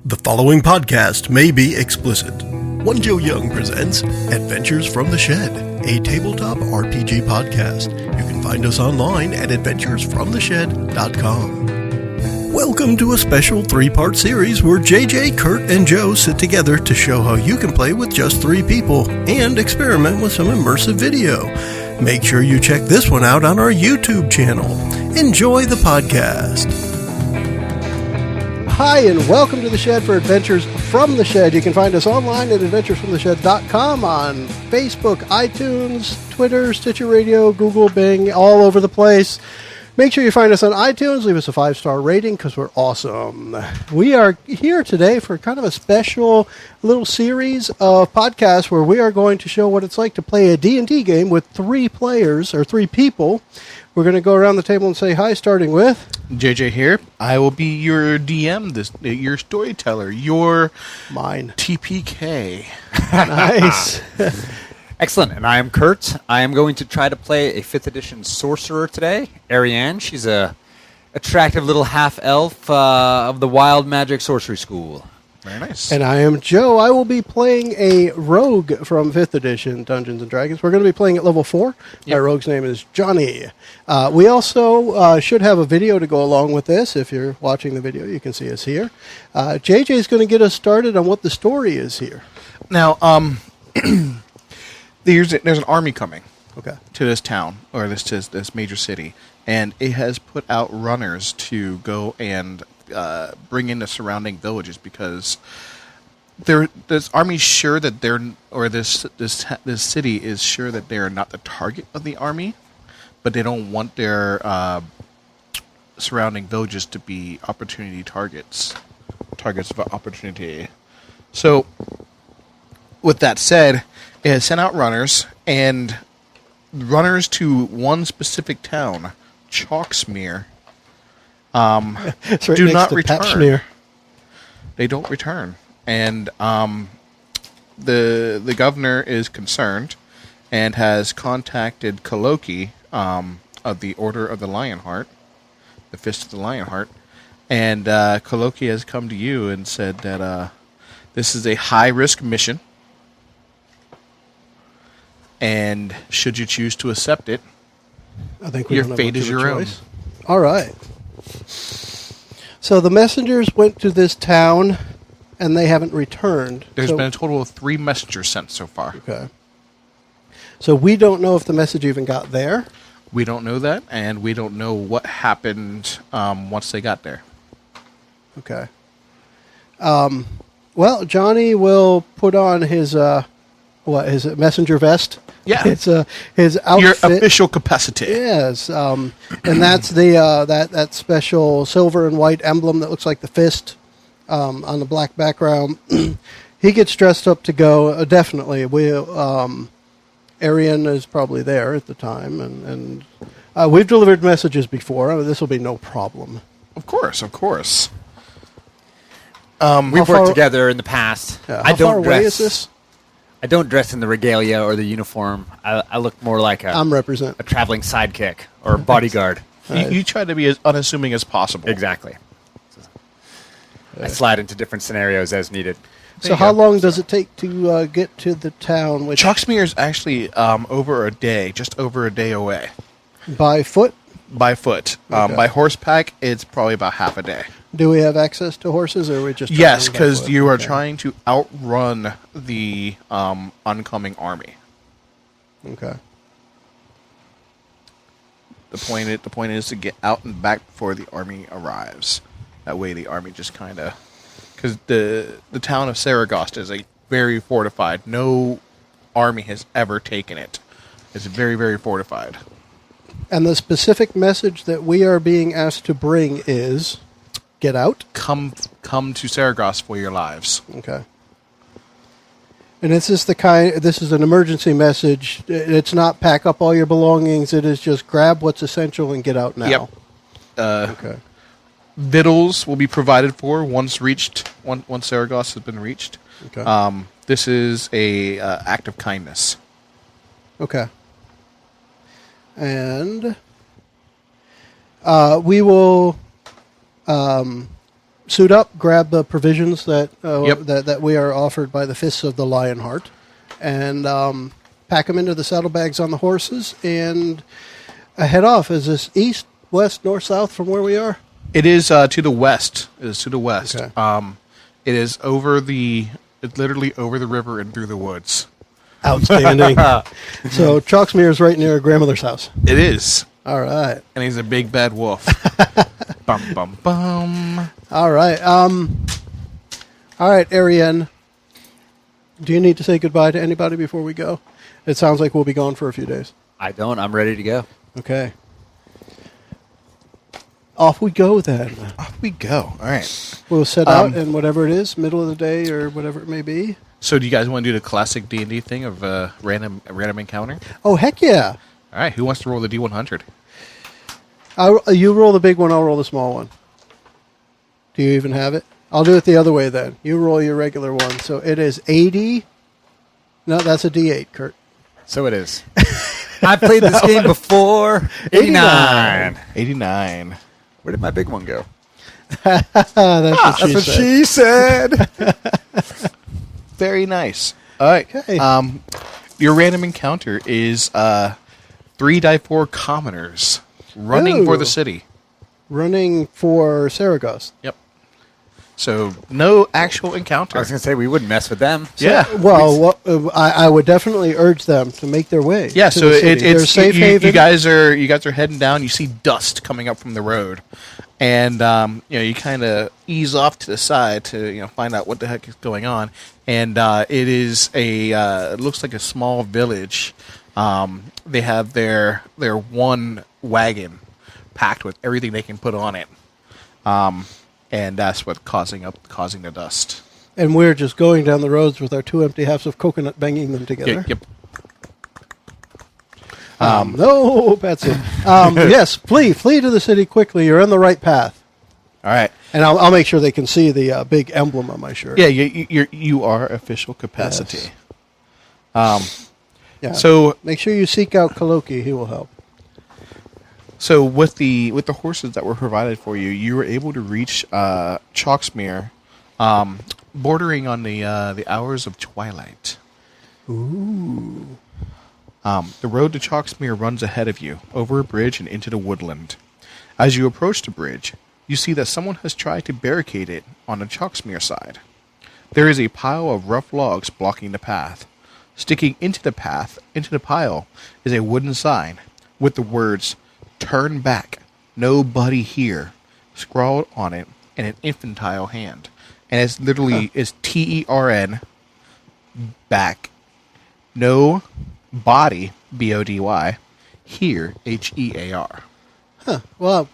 The following podcast may be explicit. One Joe Young presents Adventures from the Shed, a tabletop RPG podcast. You can find us online at adventuresfromtheshed.com. Welcome to a special 3-part series where JJ, Kurt, and Joe sit together to show how you can play with just 3 people and experiment with some immersive video. Make sure you check this one out on our YouTube channel. Enjoy the podcast. Hi, and welcome to The Shed for Adventures from the Shed. You can find us online at adventuresfromtheshed.com, on Facebook, iTunes, Twitter, Stitcher Radio, Google, Bing, all over the place. Make sure you find us on iTunes. Leave us a 5-star rating because we're awesome. We are here today for kind of a special little series of podcasts where we are going to show what it's like to play a D&D game with 3 players, or 3 people. We're going to go around the table and say hi, starting with... JJ here. I will be your DM, your storyteller, your... Mine. TPK. Nice. Excellent. And I am Kurt. I am going to try to play a 5th edition sorcerer today. Ariane. She's a attractive little half-elf of the Wild Magic Sorcery School. Very nice. And I am Joe. I will be playing a rogue from 5th edition Dungeons & Dragons. We're going to be playing at level 4. Yep. Our rogue's name is Johnny. We also should have a video to go along with this. If you're watching the video, you can see us here. JJ is going to get us started on what the story is here. Now, there's an army coming to this town, or this major city, and it has put out runners to go and bring in the surrounding villages because this army's sure that this city is sure that they're not the target of the army, but they don't want their surrounding villages to be targets of opportunity. So, with that said, it has sent out runners, and runners to one specific town, Chalksmere, Right, do not return. Papsmere. They don't return, and the governor is concerned and has contacted Kaloki of the Order of the Lionheart, the Fist of the Lionheart, and Kaloki has come to you and said that this is a high-risk mission, and should you choose to accept it, I think your fate is your own. All right. So the messengers went to this town, and they haven't returned. There's been a total of 3 messengers sent so far. Okay. So we don't know if the message even got there. We don't know that, and we don't know what happened once they got there. Okay. Well, Johnny will put on his his messenger vest. Yeah, it's his outfit. Your official capacity. Yes, and that's the that special silver and white emblem that looks like the fist on the black background. He gets dressed up to go. Definitely, Arian is probably there at the time, and we've delivered messages before. This will be no problem. Of course. We've worked together in the past. How far away is this? I don't dress in the regalia or the uniform. I look more like a traveling sidekick or bodyguard. You try to be as unassuming as possible. Exactly. I slide into different scenarios as needed. So how long does it take to get to the town? Chalksmere is actually just over a day away. By foot? By foot. Okay. By horseback, it's probably about half a day. Do we have access to horses, or are we just... Yes, because you are trying to outrun the oncoming army. Okay. The point is to get out and back before the army arrives. That way the army just kind of... Because the town of Saragost is a very fortified. No army has ever taken it. It's very, very fortified. And the specific message that we are being asked to bring is... Get out? Come to Saragost for your lives. Okay. And this is an emergency message. It's not pack up all your belongings. It is just grab what's essential and get out now. Yep. Okay. Victuals will be provided for once Saragost has been reached. Okay. This is a act of kindness. Okay. And we will suit up, grab the provisions that Yep. that we are offered by the Fists of the Lionheart, and pack them into the saddlebags on the horses, and head off. Is this east, west, north, south from where we are? It is to the west. It is to the west. Okay. It is it's literally over the river and through the woods. Outstanding. So Chalksmere is right near grandmother's house. It is. All right. And he's a big bad wolf. Bum, bum, bum. All right. All right, Ariane. Do you need to say goodbye to anybody before we go? It sounds like we'll be gone for a few days. I don't. I'm ready to go. Okay. Off we go then. Off we go. All right. We'll set out in whatever it is, middle of the day or whatever it may be. So do you guys want to do the classic D&D thing of random encounter? Oh, heck yeah. All right. Who wants to roll the D100? You roll the big one, I'll roll the small one. Do you even have it? I'll do it the other way then. You roll your regular one. So it is 80. No, that's a D8, Kurt. So it is. I've played this game before. 89. 89. Where did my big one go? That's what she said. said. Very nice. All right. Okay. Your random encounter is 3-4 commoners running for Ooh. the city. Running for Saragosse. Yep. So no actual encounter. I was going to say, we wouldn't mess with them. Yeah. Well, I would definitely urge them to make their way. Yeah, to so the city. They're it's safe you haven. guys are heading down. You see dust coming up from the road, and you kind of ease off to the side to find out what the heck is going on. And it is it looks like a small village. They have their one wagon packed with everything they can put on it, and that's what's causing the dust. And we're just going down the roads with our 2 empty halves of coconut, banging them together. Yep. No, Patsy. Yes, flee to the city quickly. You're on the right path. All right. And I'll make sure they can see the big emblem on my shirt. Yeah, you are official capacity. Yes. Yeah. So make sure you seek out Kaloki. He will help. So with the horses that were provided for you, you were able to reach Chalksmere, bordering on the hours of twilight. Ooh. The road to Chalksmere runs ahead of you, over a bridge and into the woodland. As you approach the bridge, you see that someone has tried to barricade it on the Chalksmere side. There is a pile of rough logs blocking the path. Sticking into the pile, is a wooden sign with the words, "Turn back, nobody here," scrawled on it in an infantile hand. And it's literally is TERN, back, no body, BODY, here, HEAR. Huh. Well,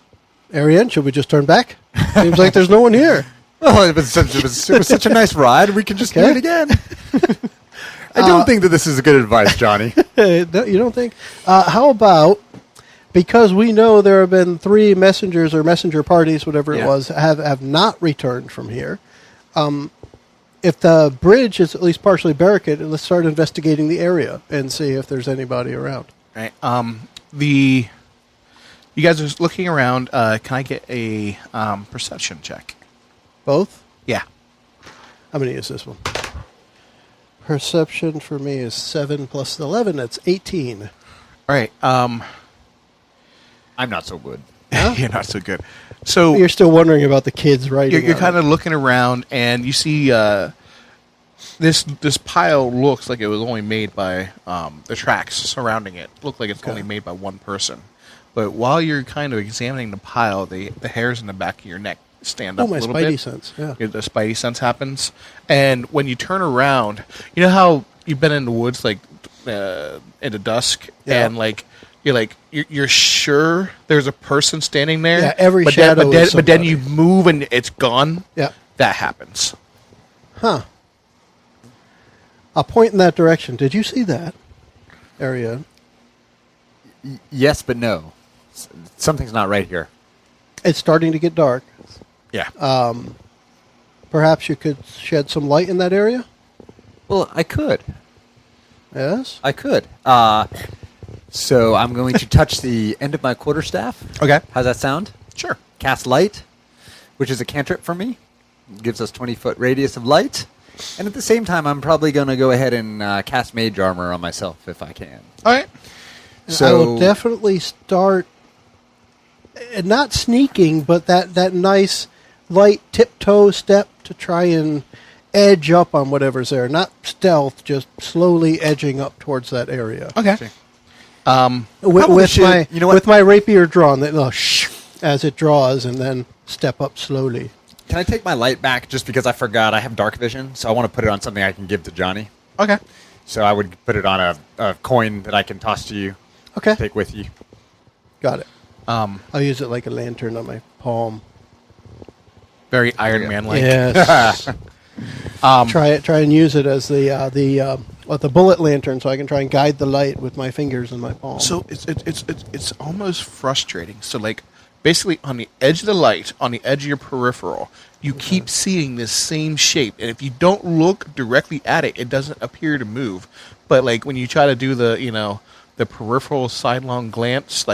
Ariane, should we just turn back? Seems like there's no one here. Well, it was such a nice ride. We can just do Okay. it again. I don't think that this is good advice, Johnny. You don't think? How about, because we know there have been 3 messengers or messenger parties, whatever it was, have not returned from here. If the bridge is at least partially barricaded, let's start investigating the area and see if there's anybody around. Right. You guys are just looking around. Can I get a perception check? Both? Yeah. I'm going to use this one. Perception for me is 7 plus 11. That's 18. All right. I'm not so good. You're not so good. So You're still wondering about the kids, right? you're kind of looking around, and you see this pile looks like it was only made by the tracks surrounding it. Look like it's only made by one person. But while you're kind of examining the pile, the hairs in the back of your neck stand up a little bit. Oh, my spidey sense. Yeah. The spidey sense happens, and when you turn around, you know how you've been in the woods like in the dusk, Yeah. and you're sure there's a person standing there. Yeah, every but shadow Then, is but then somebody. you move and it's gone. Yeah. That happens. Huh. I'll point in that direction. Did you see that area? Yes, but no. Something's not right here. It's starting to get dark. Yeah. Perhaps you could shed some light in that area? Well, I could. Yes? I could. So I'm going to touch the end of my quarterstaff. Okay. How's that sound? Sure. Cast light, which is a cantrip for me. gives us 20-foot radius of light. And at the same time, I'm probably going to go ahead and cast mage armor on myself if I can. All right. So I will definitely start, not sneaking, but that nice light tiptoe step to try and edge up on whatever's there. Not stealth, just slowly edging up towards that area. Okay. With my rapier drawn, as it draws, and then step up slowly. Can I take my light back just because I forgot I have dark vision? So I want to put it on something I can give to Johnny. Okay. So I would put it on a coin that I can toss to you. Okay. Take with you. Got it. I'll use it like a lantern on my palm. Very Iron Man-like. Yes. Try and use it as the bullet lantern, so I can try and guide the light with my fingers and my palm. So it's almost frustrating. So like basically on the edge of the light, on the edge of your peripheral, you keep seeing this same shape, and if you don't look directly at it, it doesn't appear to move. But like when you try to do the peripheral sidelong glance,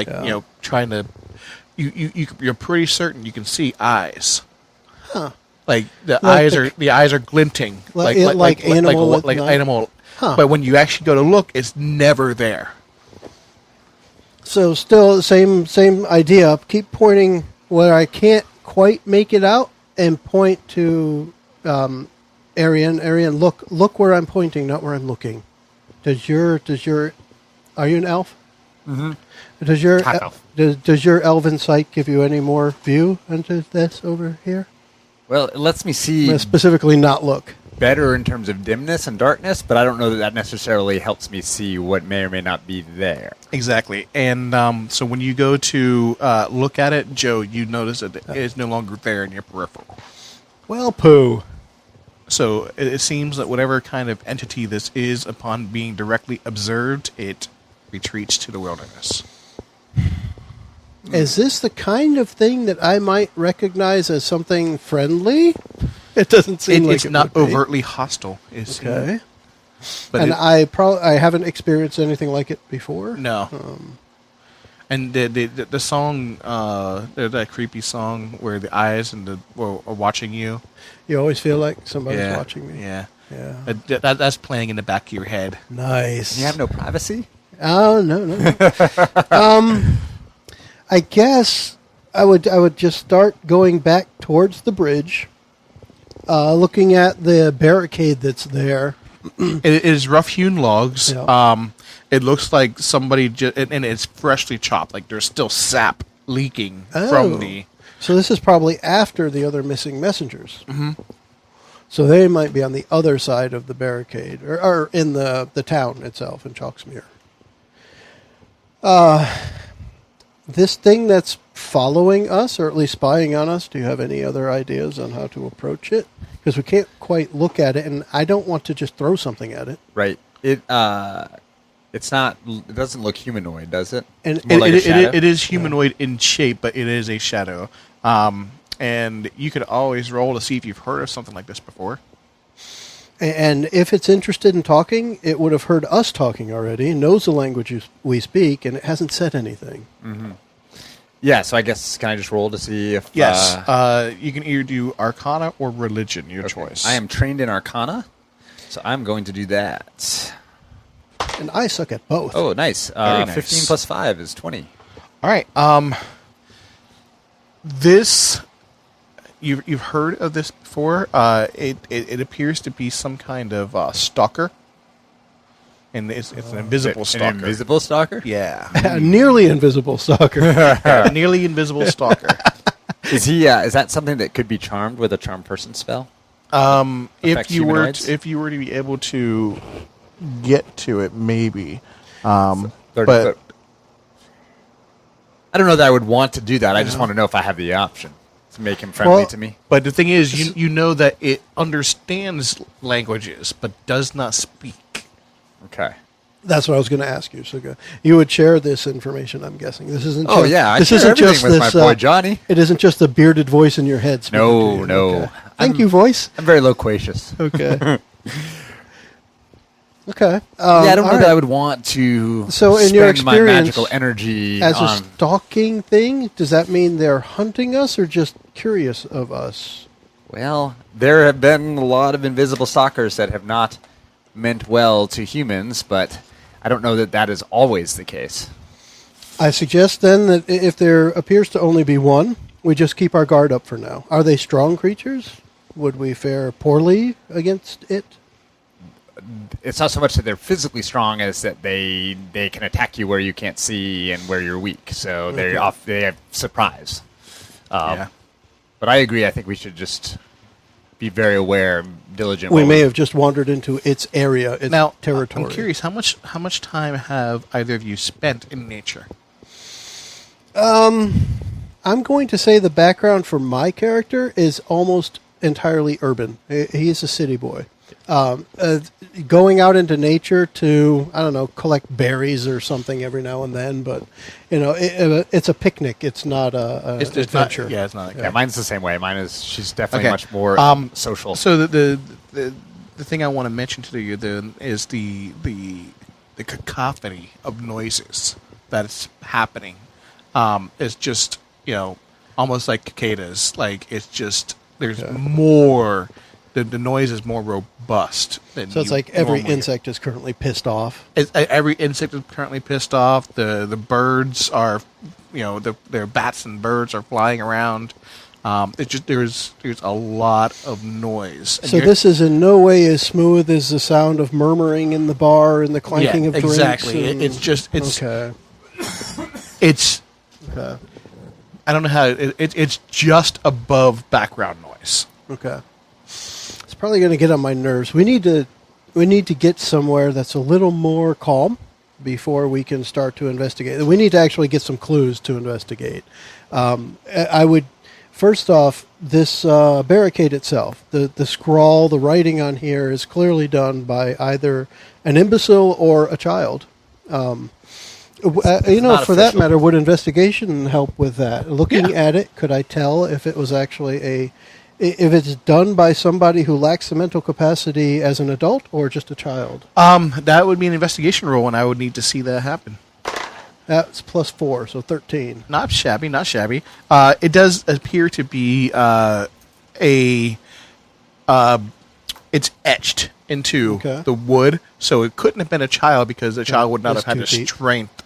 trying to, you're pretty certain you can see eyes. Huh. Like the eyes are glinting, like animal. Huh. But when you actually go to look, it's never there. So still the same idea. Keep pointing where I can't quite make it out, and point to Arian. Arian, look where I'm pointing, not where I'm looking. Are you an elf? Mm-hmm. Does your elven sight give you any more view into this over here? Well, it lets me see Specifically, not look. better in terms of dimness and darkness, but I don't know that necessarily helps me see what may or may not be there. Exactly. And so when you go to look at it, Joe, you notice that it is no longer there in your peripheral. Well, poo. So it seems that whatever kind of entity this is, upon being directly observed, it retreats to the wilderness. Is this the kind of thing that I might recognize as something friendly? It doesn't seem like it's not overtly hostile. Okay. But and I haven't experienced anything like it before. No. And the song, that creepy song where the eyes and are watching you. You always feel like somebody's watching me. Yeah. Yeah. That's playing in the back of your head. Nice. You have no privacy? Oh, no. I guess I would just start going back towards the bridge, looking at the barricade that's there. It is rough-hewn logs. Yeah. It looks like somebody and it's freshly chopped. Like there's still sap leaking from the. So this is probably after the other missing messengers. Mm-hmm. So they might be on the other side of the barricade, or in the town itself in Chalksmere. This thing that's following us, or at least spying on us, do you have any other ideas on how to approach it? Because we can't quite look at it, and I don't want to just throw something at it. Right. It's not. It doesn't look humanoid, does it? And it is humanoid in shape, but it is a shadow. And you could always roll to see if you've heard of something like this before. And if it's interested in talking, it would have heard us talking already, knows the language we speak, and it hasn't said anything. Mm-hmm. Yeah, so I guess, can I just roll to see if... Yes. You can either do Arcana or Religion, your choice. I am trained in Arcana, so I'm going to do that. And I suck at both. Oh, nice. Nice. 15 plus 5 is 20. All right. This... You've heard of this before. It appears to be some kind of stalker. And it's an invisible stalker. An invisible stalker? Yeah. A nearly invisible stalker. A nearly invisible stalker. Is he? Is that something that could be charmed with a charm person spell? If you were to be able to get to it, maybe. But I don't know that I would want to do that. I just want to know if I have the option to make him friendly to me. But the thing is, you know that it understands languages, but does not speak. Okay. That's what I was going to ask you. So you would share this information, I'm guessing. This isn't. Oh, yeah. I share everything with my boy Johnny. It isn't just the bearded voice in your head. No. Okay. Thank you, voice. I'm very loquacious. Okay. Okay. I don't know that I would want to in your experience, my magical energy as a stalking thing, does that mean they're hunting us or just curious of us? Well, there have been a lot of invisible stalkers that have not meant well to humans, but I don't know that that is always the case. I suggest then that if there appears to only be one, we just keep our guard up for now. Are they strong creatures? Would we fare poorly against it? It's not so much that they're physically strong as that they can attack you where you can't see and where you're weak. So they have surprise. But I agree. I think we should just be very aware, diligent. We may have just wandered into its area, its territory. I'm curious, how much time have either of you spent in nature? I'm going to say the background for my character is almost entirely urban. He's a city boy. Going out into nature to, I don't know, collect berries or something every now and then, but, it's a picnic. It's not an adventure. It's not. Yeah, mine's the same way. She's definitely much more social. So the thing I want to mention to you then is the cacophony of noises that's happening. It's just, almost like cicadas. Like, it's just, there's more. The noise is more robust than so it's like every insect is currently pissed off. Every insect is currently pissed off. The birds are, their bats and birds are flying around. It's just there's a lot of noise. And so this is in no way as smooth as the sound of murmuring in the bar and the clanking of drinks. Exactly. It's I don't know how it's just above background noise. Okay. Probably going to get on my nerves. We need to get somewhere that's a little more calm before we can start to investigate. We need to actually get some clues to investigate. I would first off, this barricade itself, the scrawl, the writing on here is clearly done by either an imbecile or a child. For that matter, would investigation help with that? Looking at it, could I tell if it was actually if it's done by somebody who lacks the mental capacity as an adult or just a child? That would be an investigation roll, and I would need to see that happen. That's +4, so 13. Not shabby. It does appear to be it's etched into the wood, so it couldn't have been a child because a child would not have had the strength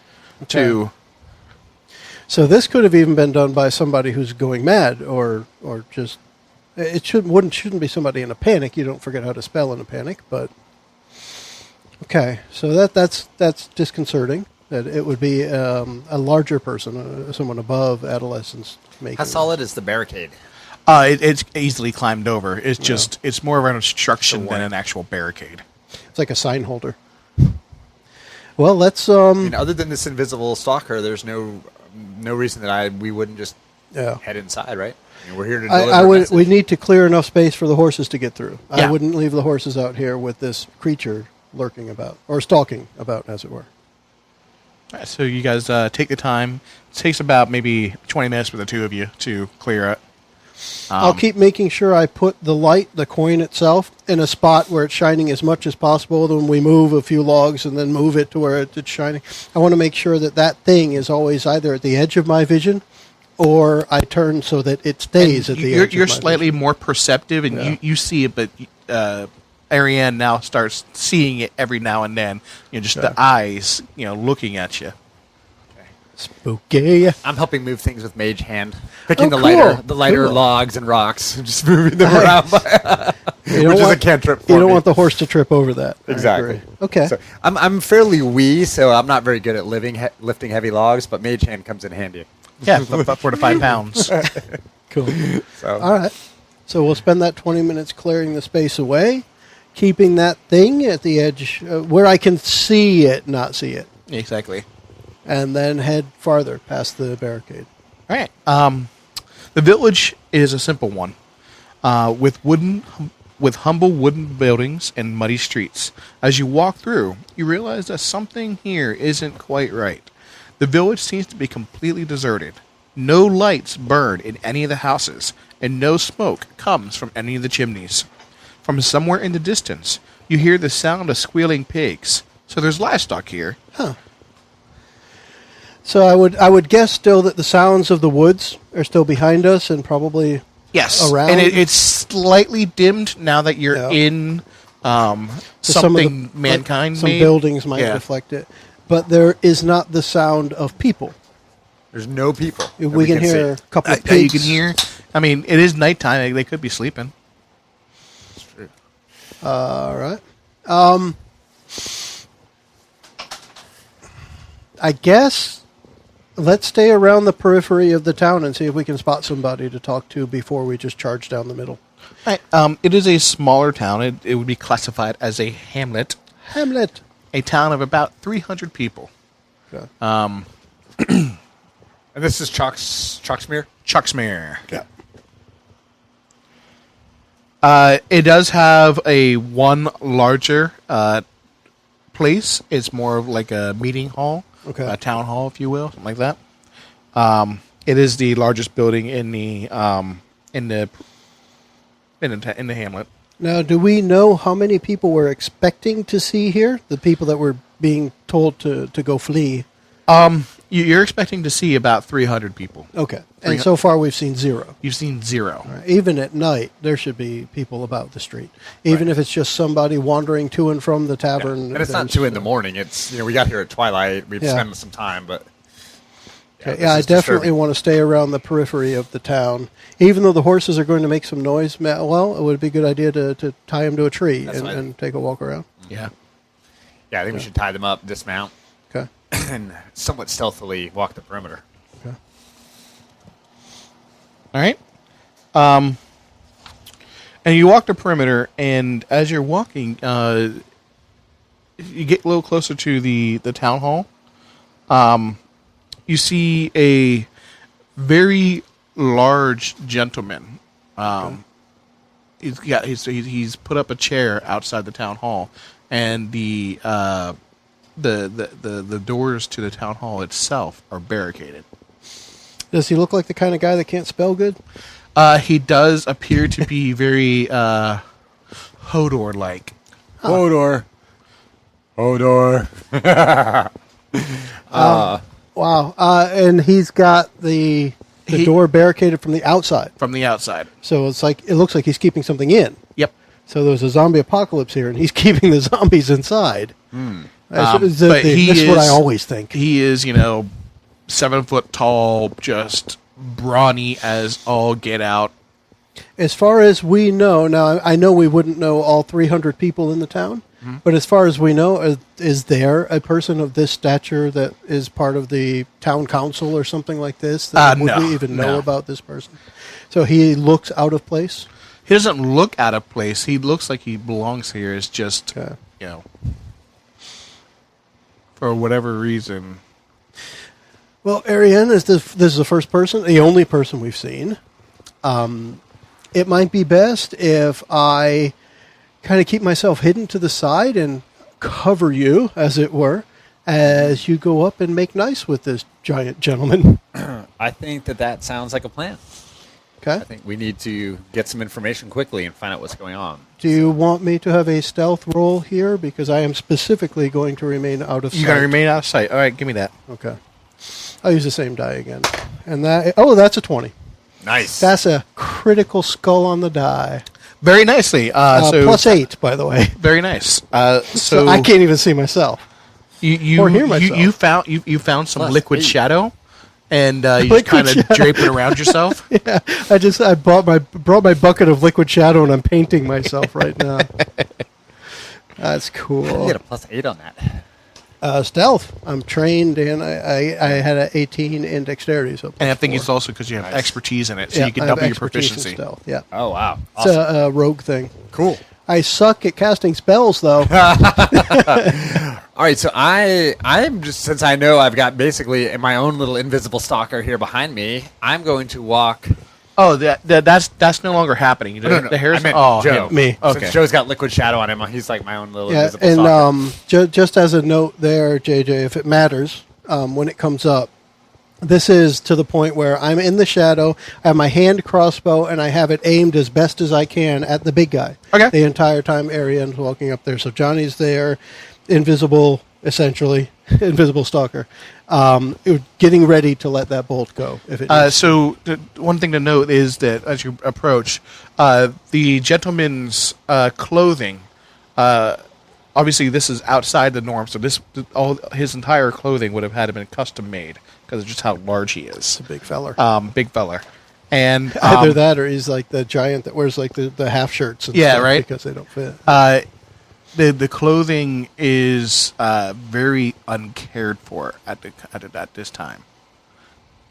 to... So this could have even been done by somebody who's going mad or just... It shouldn't be somebody in a panic. You don't forget how to spell in a panic, but okay. So that's disconcerting. That it would be a larger person, someone above adolescence. How solid is the barricade? It's easily climbed over. It's just it's more of an obstruction than an actual barricade. It's like a sign holder. Well, let's. Other than this invisible stalker, there's no reason that we wouldn't just head inside, right? We're here to deliver we need to clear enough space for the horses to get through. Yeah. I wouldn't leave the horses out here with this creature lurking about, or stalking about, as it were. All right, so you guys take the time. It takes about maybe 20 minutes for the two of you to clear it. I'll keep making sure I put the coin itself, in a spot where it's shining as much as possible. Then we move a few logs and then move it to where it's shining. I want to make sure that thing is always either at the edge of my vision, or I turn so that it stays at the edge. You're slightly more perceptive, and you see it, but Ariane now starts seeing it every now and then. Just the eyes, looking at you. Spooky. I'm helping move things with Mage Hand, picking the lighter logs and rocks, and just moving them around. Which is a cantrip. You don't want the horse to trip over that. Exactly. Okay. So I'm fairly wee, so I'm not very good at lifting heavy logs, but Mage Hand comes in handy. Yeah, about 4 to 5 pounds. Cool. All right. So we'll spend that 20 minutes clearing the space away, keeping that thing at the edge where I can see it, not see it. Exactly. And then head farther past the barricade. All right. The village is a simple one, with humble wooden buildings and muddy streets. As you walk through, you realize that something here isn't quite right. The village seems to be completely deserted. No lights burn in any of the houses, and no smoke comes from any of the chimneys. From somewhere in the distance, you hear the sound of squealing pigs. So there's livestock here. Huh. So I would guess still that the sounds of the woods are still behind us, and probably Yes, around. and it's slightly dimmed now that you're in something mankind some made. buildings might reflect it, but there is not the sound of people. There's no people. We can hear a couple of You pigs. can hear. I mean, it is nighttime. They could be sleeping. That's true. All right. I guess let's stay around the periphery of the town and see if we can spot somebody to talk to before we just charge down the middle. Right. It is a smaller town. It would be classified as a hamlet. Hamlet. A town of about 300 people. Okay. And this is Chalksmere? Chucksmere. Yeah. It does have one larger place. It's more of like a meeting hall, a town hall, if you will, something like that. It is the largest building in the hamlet. Now, do we know how many people we're expecting to see here? The people that were being told to go flee. You're expecting to see about 300 people. Okay. And so far we've seen 0. You've seen 0. Right. Even at night, there should be people about the street. Even if it's just somebody wandering to and from the tavern. Yeah. And it's not 2 in the morning. It's we got here at twilight. We've spent some time, but I definitely want to stay around the periphery of the town. Even though the horses are going to make some noise, well, it would be a good idea to tie them to a tree and take a walk around. Yeah. Yeah, I think we should tie them up, dismount. Okay. And somewhat stealthily walk the perimeter. Okay. All right. And you walk the perimeter, and as you're walking, you get a little closer to the town hall. You see a very large gentleman. He's put up a chair outside the town hall, and the doors to the town hall itself are barricaded. Does he look like the kind of guy that can't spell good? He does appear to be very Hodor-like. Hodor. Wow. And he's got the door barricaded from the outside. From the outside. So it looks like he's keeping something in. Yep. So there's a zombie apocalypse here, and he's keeping the zombies inside. But that's what I always think. He is, 7 foot tall, just brawny as all get out. As far as we know, now I know we wouldn't know all 300 people in the town, but as far as we know, is there a person of this stature that is part of the town council or something like this? Would we even know about this person? So he looks out of place? He doesn't look out of place. He looks like he belongs here. It's just, for whatever reason. Well, Ariane, this is the first person, the only person we've seen. It might be best if I kind of keep myself hidden to the side and cover you, as it were, as you go up and make nice with this giant gentleman. I think that sounds like a plan. Okay. I think we need to get some information quickly and find out what's going on. Do you want me to have a stealth roll here? Because I am specifically going to remain out of sight. You're going to remain out of sight. All right, give me that. Okay. I'll use the same die again. And that's a 20. Nice. That's a critical skull on the die. Very nicely. Plus 8, by the way. Very nice. So I can't even see myself. Or hear myself. You found some Plus liquid 8. shadow, and you just kind of drape it around yourself. Yeah, I brought my bucket of liquid shadow and I'm painting myself right now. That's cool. You get a plus 8 on that. Stealth. I'm trained, and I had an 18 in dexterity. So And I think 4. it's also because you have expertise in it, so you can I have double your expertise in proficiency. Stealth. Yeah, Oh, wow. it's a rogue thing. Cool. I suck at casting spells, though. All right, so I'm just, since I know I've got basically my own little invisible stalker here behind me, I'm going to walk. Oh, that's no longer happening. No. The hair's I meant him. Joe. Me. Okay. Since Joe's got liquid shadow on him, he's like my own little Yeah, invisible and stalker. just as a note there, JJ, if it matters, when it comes up, this is to the point where I'm in the shadow, I have my hand crossbow, and I have it aimed as best as I can at the big guy. Okay. The entire time Ariane's walking up there. So Johnny's there, invisible, essentially, invisible stalker, getting ready to let that bolt go. If it so one thing to note is that as you approach, the gentleman's clothing, obviously this is outside the norm, so all his entire clothing would have had to been custom made because of just how large he is. It's a big feller. Big feller. And either that or he's like the giant that wears like the half shirts and stuff right, because they don't fit. The clothing is very uncared for at this time.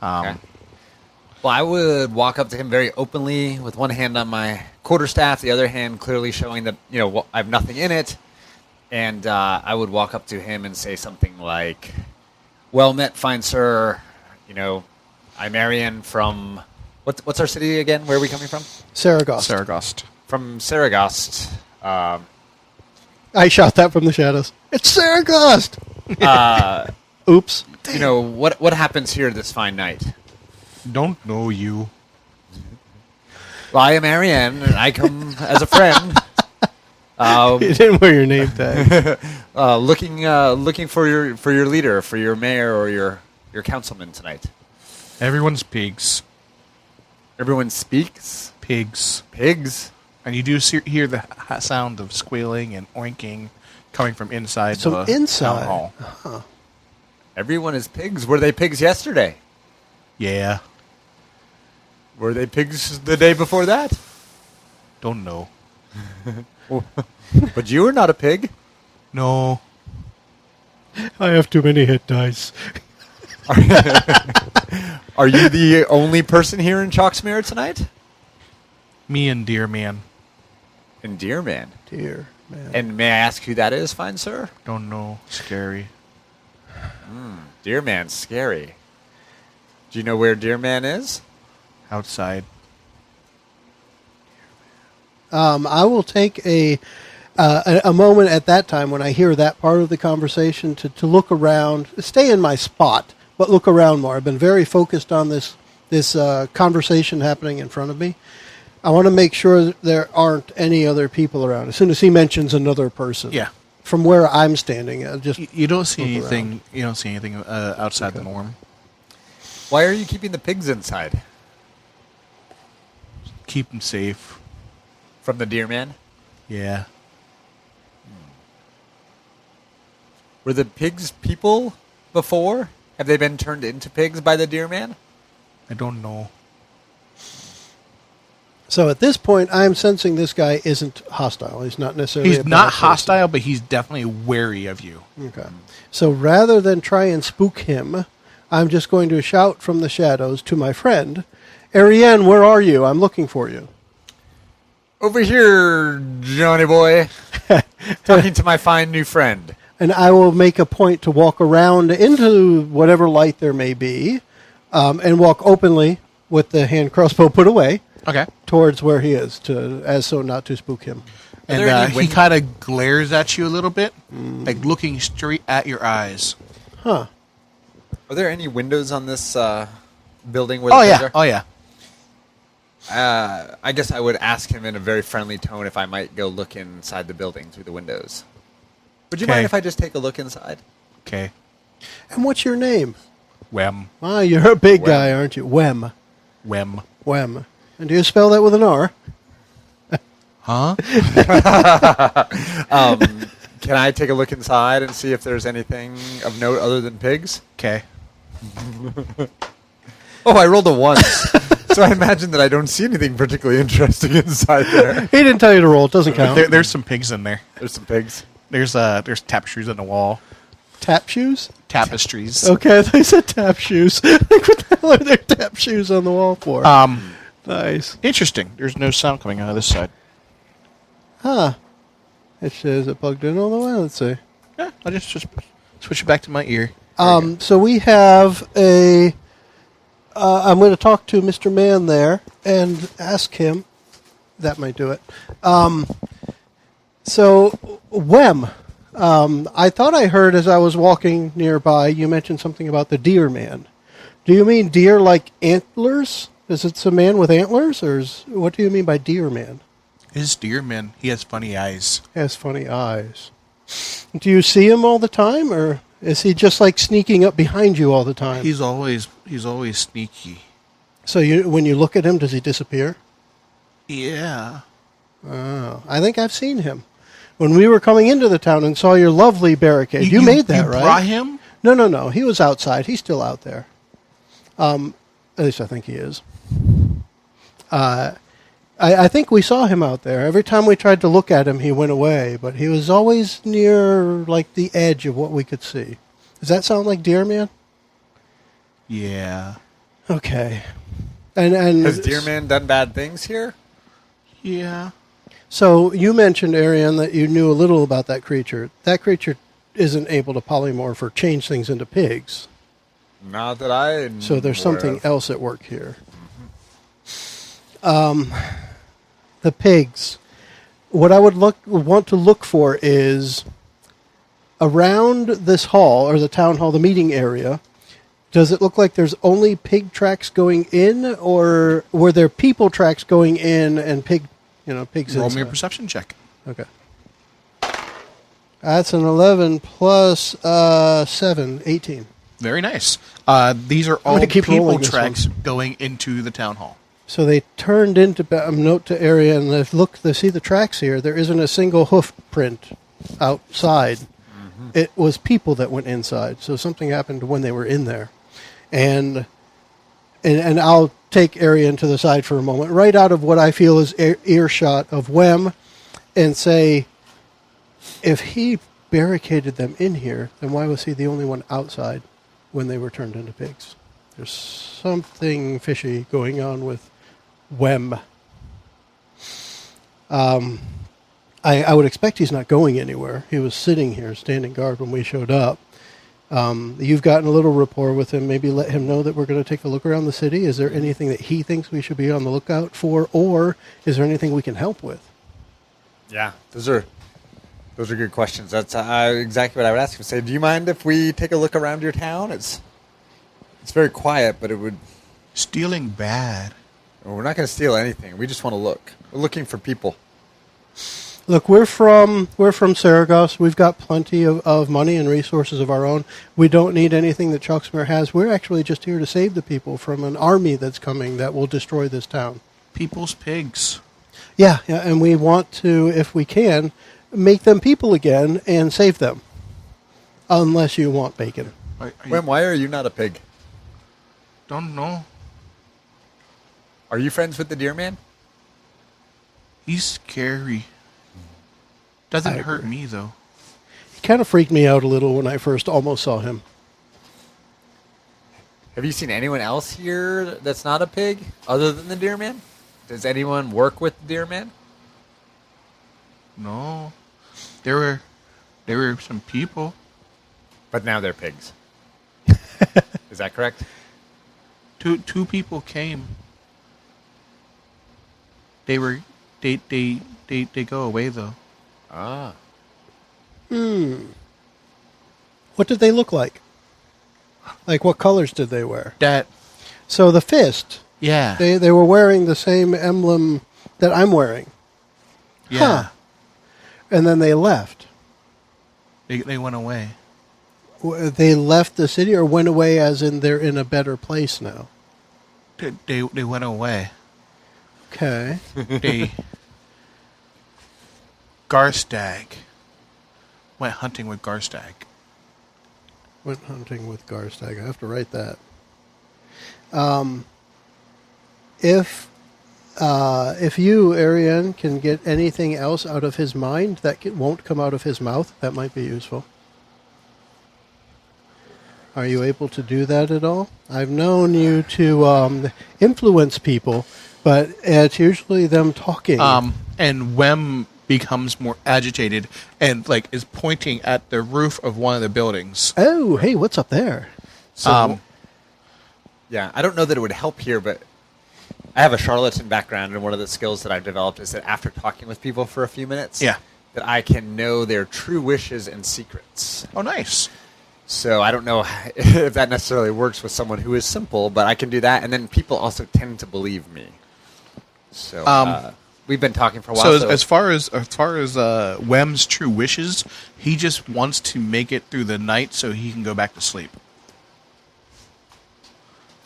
Okay. Well, I would walk up to him very openly with one hand on my quarterstaff, the other hand clearly showing that I have nothing in it, and I would walk up to him and say something like, "Well met, fine sir. I'm Arian from what's our city again? Where are we coming from? Saragost. From Saragost. I shot that from the shadows. It's Saragost. Oops. What happens here this fine night? Don't know you. Well, I am Arian, and I come as a friend. You didn't wear your name tag. Looking for your leader, for your mayor or your councilman tonight. Everyone's pigs. Everyone speaks? Pigs. Pigs? And you do hear the sound of squealing and oinking coming from inside the inside. town hall. Uh-huh. Everyone is pigs. Were they pigs yesterday? Yeah. Were they pigs the day before that? Don't know. But you are not a pig. No. I have too many hit dice. Are you the only person here in Chalksmere tonight? Me and Dear Man. And Dear Man. Dear Man. And may I ask who that is, fine sir? Don't know. Scary. Dear Man's scary. Do you know where Dear Man is? Outside. I will take a moment at that time when I hear that part of the conversation to look around, stay in my spot, but look around more. I've been very focused on this conversation happening in front of me. I want to make sure that there aren't any other people around. As soon as he mentions another person, Yeah. from where I'm standing, You don't see look anything. around. You don't see anything outside the norm. Why are you keeping the pigs inside? Keep them safe. From the Dear Man? Yeah. Were the pigs people before? Have they been turned into pigs by the Dear Man? I don't know. So at this point, I'm sensing this guy isn't hostile. He's not necessarily. He's a bad not person. hostile, but he's definitely wary of you. Okay. So rather than try and spook him, I'm just going to shout from the shadows to my friend, Ariane, where are you? I'm looking for you. Over here, Johnny boy. Talking to my fine new friend. And I will make a point to walk around into whatever light there may be, and walk openly with the hand crossbow put away. Okay. Towards where he is, not to spook him. And he kind of glares at you a little bit, like looking straight at your eyes. Huh. Are there any windows on this building? Where Oh the yeah. pigs Oh yeah. are? I guess I would ask him in a very friendly tone if I might go look inside the building through the windows. Would you Okay. mind if I just take a look inside? Okay. And what's your name? Wem. Ah, you're a big Wem. guy, aren't you? Wem. Wem. Wem. And do you spell that with an R? Huh? Can I take a look inside and see if there's anything of note other than pigs? Okay. Oh, I rolled a 1. So I imagine that I don't see anything particularly interesting inside there. He didn't tell you to roll. It doesn't count. There's some pigs in there. There's some pigs. There's tapestries on the wall. Tap shoes? Tapestries. Okay, I thought you said tap shoes. Like, what the hell are there tap shoes on the wall for? Nice. Interesting. There's no sound coming out of this side. Huh. Is it plugged in all the way? Let's see. Yeah, I'll just switch it back to my ear. So we have a... I'm going to talk to Mr. Man there and ask him... That might do it. So, Wem, I thought I heard as I was walking nearby, you mentioned something about the Deer Man. Do you mean deer like antlers? Is it a man with antlers, or what do you mean by Deer Man? His Deer Man, he has funny eyes. Has funny eyes. Do you see him all the time, or Is he just like sneaking up behind you all the time? He's always sneaky. So when you look at him, does he disappear? Yeah. Oh, I think I've seen him. When we were coming into the town and saw your lovely barricade, you made that, right? You brought him? No. He was outside. He's still out there. At least I think he is. I think we saw him out there. Every time we tried to look at him, he went away. But he was always near, like, the edge of what we could see. Does that sound like Deer Man? Yeah. Okay. And Has Deer Man done bad things here? Yeah. So you mentioned, Ariane, that you knew a little about that creature. That creature isn't able to polymorph or change things into pigs. Not that I. So there's something else at work here. The pigs. What I would want to look for is around this hall, or the town hall, the meeting area. Does it look like there's only pig tracks going in, or were there people tracks going in and pigs Roll inside? me a perception check. Okay. That's an 11 plus 7, 18. Very nice. These are all gonna keep people rolling this tracks going into the town hall. So they turned into note to area, and they see the tracks here. There isn't a single hoof print outside. Mm-hmm. It was people that went inside. So something happened when they were in there, and I'll take Arian to the side for a moment, right out of what I feel is earshot of Wem, and say, if he barricaded them in here, then why was he the only one outside when they were turned into pigs? There's something fishy going on with Wem. I would expect he's not going anywhere. He was sitting here, standing guard when we showed up. You've gotten a little rapport with him. Maybe let him know that we're going to take a look around the city. Is there anything that he thinks we should be on the lookout for, or is there anything we can help with? Yeah, those are good questions. That's exactly what I would ask him. Say, do you mind if we take a look around your town? It's very quiet, but it would. Stealing bad. Well, we're not going to steal anything. We just want to look. We're looking for people. Look, we're from Saragos. We've got plenty of money and resources of our own. We don't need anything that Chalksmere has. We're actually just here to save the people from an army that's coming that will destroy this town. People's pigs. Yeah, and we want to, if we can, make them people again and save them. Unless you want bacon. Why are you not a pig? Don't know. Are you friends with the Deer Man? He's scary. Doesn't hurt me, though. He kind of freaked me out a little when I first almost saw him. Have you seen anyone else here that's not a pig other than the Deer Man? Does anyone work with the Deer Man? No. There were some people. But now they're pigs. Is that correct? Two people came. They go away, though. Ah. What did they look like? Like, what colors did they wear? So the fist. Yeah. They were wearing the same emblem that I'm wearing. Yeah. Huh. And then they left. They went away. They left the city, or went away as in they're in a better place now? They went away. Okay. Garstag. Went hunting with Garstag. Went hunting with Garstag. I have to write that. If you, Ariane, can get anything else out of his mind that won't come out of his mouth, that might be useful. Are you able to do that at all? I've known you to influence people, but it's usually them talking. And Wem becomes more agitated and is pointing at the roof of one of the buildings. Oh, hey, what's up there? So, yeah, I don't know that it would help here, but I have a charlatan background, and one of the skills that I've developed is that after talking with people for a few minutes, that I can know their true wishes and secrets. Oh, nice. So I don't know if that necessarily works with someone who is simple, but I can do that, and then people also tend to believe me. So we've been talking for a while. So as far as Wem's true wishes, he just wants to make it through the night so he can go back to sleep.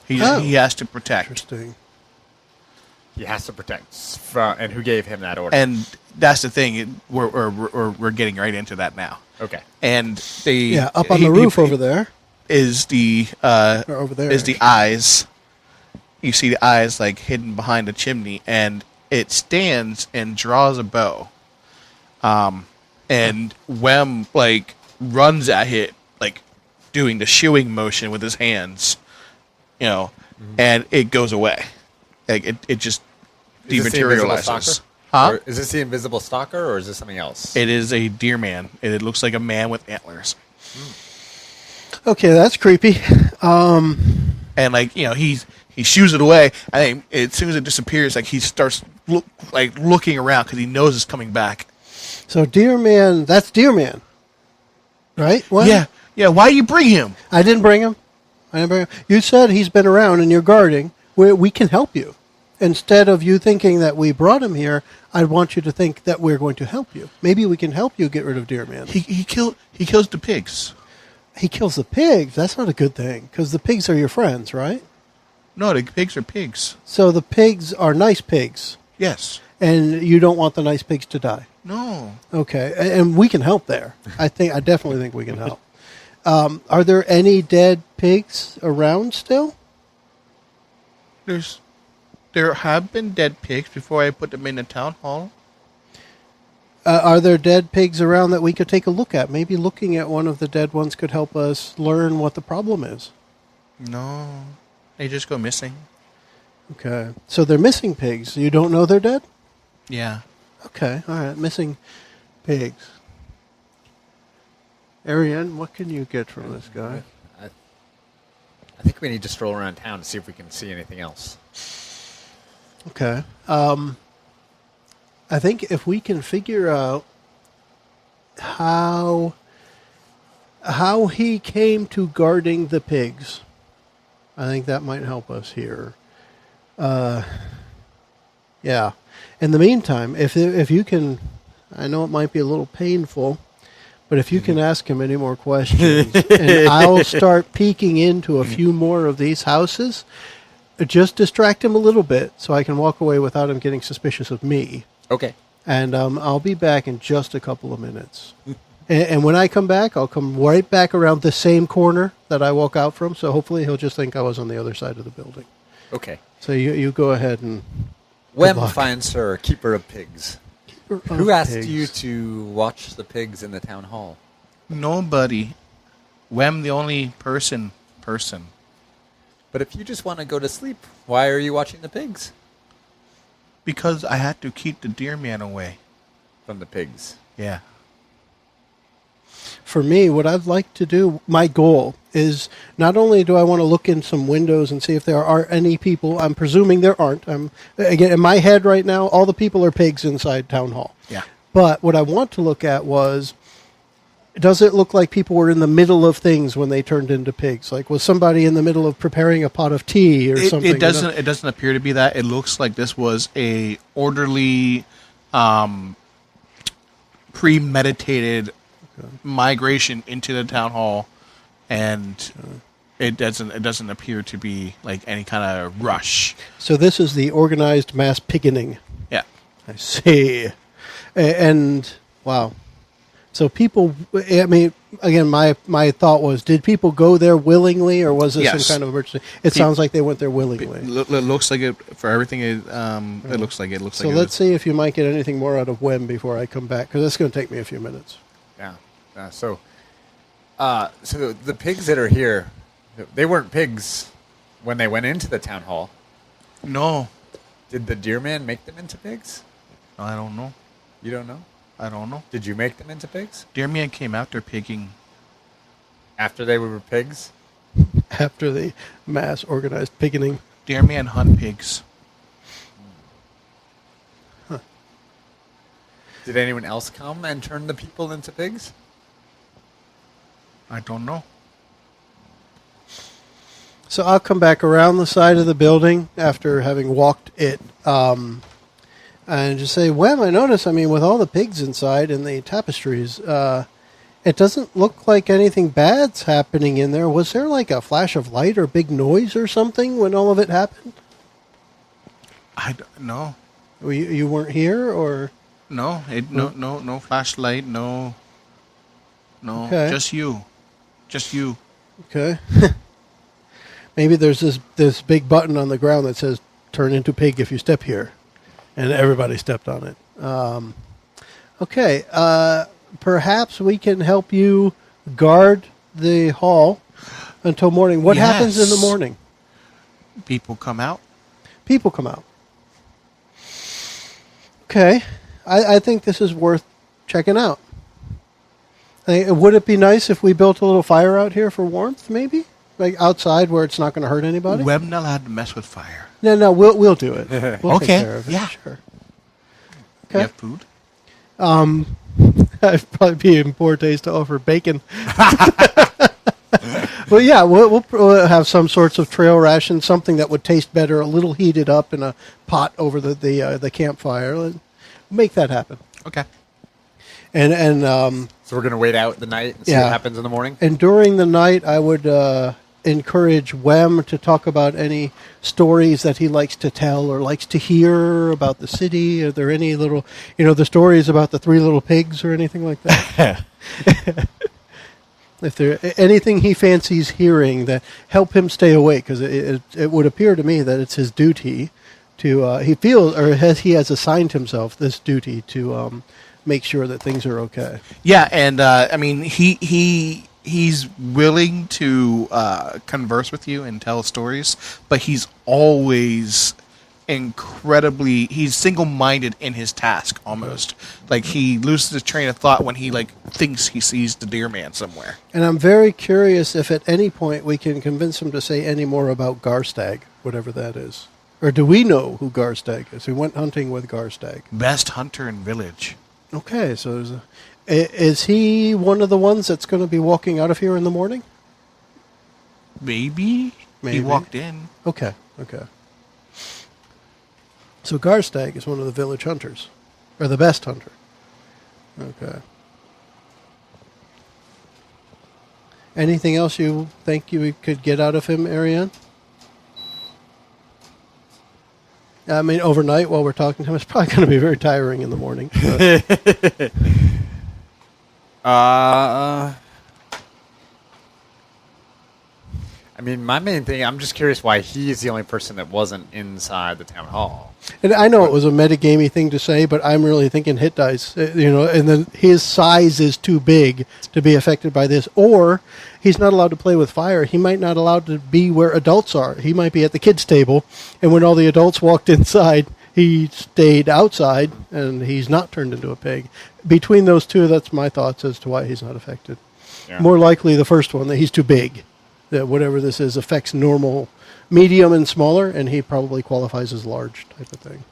He has to protect. Interesting. He has to protect. And who gave him that order? And that's the thing. We're getting right into that now. Okay. And up on the roof over there is the over there is the eyes. You see the eyes like hidden behind a chimney, and it stands and draws a bow. And Wem like runs at it, like doing the shooing motion with his hands, and it goes away. Like it just dematerializes. Huh? Is this the invisible stalker, or is this something else? It is a deer man. It looks like a man with antlers. Okay, that's creepy. And he shoos it away. I think as soon as it disappears, like he starts looking around because he knows it's coming back. So Deer Man, that's Deer Man, right? What? Yeah. Why do you bring him? I didn't bring him. You said he's been around and you're guarding. We can help you. Instead of you thinking that we brought him here, I want you to think that we're going to help you. Maybe we can help you get rid of Deer Man. He kills the pigs. He kills the pigs. That's not a good thing because the pigs are your friends, right? No, the pigs are pigs. So the pigs are nice pigs. Yes. And you don't want the nice pigs to die. No. Okay, and we can help there. I definitely think we can help. Are there any dead pigs around still? There have been dead pigs before I put them in the town hall. Are there dead pigs around that we could take a look at? Maybe looking at one of the dead ones could help us learn what the problem is. No, they just go missing. Okay, so they're missing pigs. You don't know they're dead? Yeah. Okay, all right, missing pigs. Ariane, what can you get from this guy? I think we need to stroll around town to see if we can see anything else. Okay. I think if we can figure out how he came to guarding the pigs, I think that might help us here. Yeah. In the meantime, if you can, I know it might be a little painful, but if you can ask him any more questions, and I'll start peeking into a few more of these houses, just distract him a little bit so I can walk away without him getting suspicious of me. Okay. And I'll be back in just a couple of minutes. And when I come back, I'll come right back around the same corner that I walk out from, so hopefully he'll just think I was on the other side of the building. Okay. So you go ahead and... Wem, fine sir, keeper of pigs. Who asked pigs. you to watch the pigs in the town hall? Nobody. Wem, the only person. But if you just want to go to sleep, why are you watching the pigs? Because I had to keep the deer man away. From the pigs. Yeah. For me, what I'd like to do, my goal is not only do I want to look in some windows and see if there are any people. I'm presuming there aren't. Again, in my head right now, all the people are pigs inside town hall. Yeah. But what I want to look at was, does it look like people were in the middle of things when they turned into pigs? Like, was somebody in the middle of preparing a pot of tea or something? It doesn't appear to be that. It looks like this was a orderly, premeditated migration into the town hall, and it doesn't appear to be like any kind of rush. So this is the organized mass piggening. Yeah. I see. And wow. So people, I mean, again, my thought was, did people go there willingly, or was this some kind of emergency? It sounds like they went there willingly. It looks like it for everything. It looks like it. So let's see if you might get anything more out of Wem before I come back, because that's going to take me a few minutes. Yeah. So the pigs that are here, they weren't pigs when they went into the town hall. No. Did the deer man make them into pigs? I don't know. You don't know? I don't know. Did you make them into pigs? Deer man came after pigging. After they were pigs? After the mass organized piggening. Deer man hunt pigs. Huh. Did anyone else come and turn the people into pigs? I don't know. So I'll come back around the side of the building after having walked it And just say, Wem, I notice, with all the pigs inside and the tapestries, it doesn't look like anything bad's happening in there. Was there like a flash of light or big noise or something when all of it happened? I don't know. You weren't here, or? No, no flashlight, no, okay. Just you. Okay. Maybe there's this big button on the ground that says, turn into pig if you step here. And everybody stepped on it. Okay. Perhaps we can help you guard the hall until morning. What happens in the morning? People come out. People come out. Okay. I think this is worth checking out. Would it be nice if we built a little fire out here for warmth, maybe? Like outside where it's not going to hurt anybody? We're not allowed to mess with fire. No, we'll do it. We'll okay. Take care of it. Yeah. Sure. Okay. You have food? It'd probably be in poor taste to offer bacon. Well, yeah, we'll have some sorts of trail ration, something that would taste better, a little heated up in a pot over the campfire. Make that happen. Okay. And so we're going to wait out the night and see what happens in the morning? And during the night, I would encourage Wem to talk about any stories that he likes to tell or likes to hear about the city. Are there any little, the stories about the 3 little pigs or anything like that? If there anything he fancies hearing that help him stay awake, because it would appear to me that it's his duty to, he has assigned himself this duty to make sure that things are okay. Yeah, and he's willing to converse with you and tell stories, but he's always he's single-minded in his task almost. Like he loses his train of thought when he thinks he sees the deer man somewhere. And I'm very curious if at any point we can convince him to say any more about Garstag, whatever that is. Or do we know who Garstag is? We went hunting with Garstag. Best hunter in village. Okay, so is he one of the ones that's going to be walking out of here in the morning? Maybe. He walked in. Okay. So Garstag is one of the village hunters, or the best hunter. Okay. Anything else you think you could get out of him, Ariane? Overnight while we're talking to him, it's probably going to be very tiring in the morning. My main thing, I'm just curious why he's the only person that wasn't inside the town hall. And I know it was a metagamey thing to say, but I'm really thinking hit dice, and then his size is too big to be affected by this, or he's not allowed to play with fire. He might not allowed to be where adults are. He might be at the kids' table, and when all the adults walked inside, he stayed outside, and he's not turned into a pig. Between those two, that's my thoughts as to why he's not affected. Yeah. More likely the first one, that he's too big, that whatever this is affects normal, medium, and smaller, and he probably qualifies as large type of thing.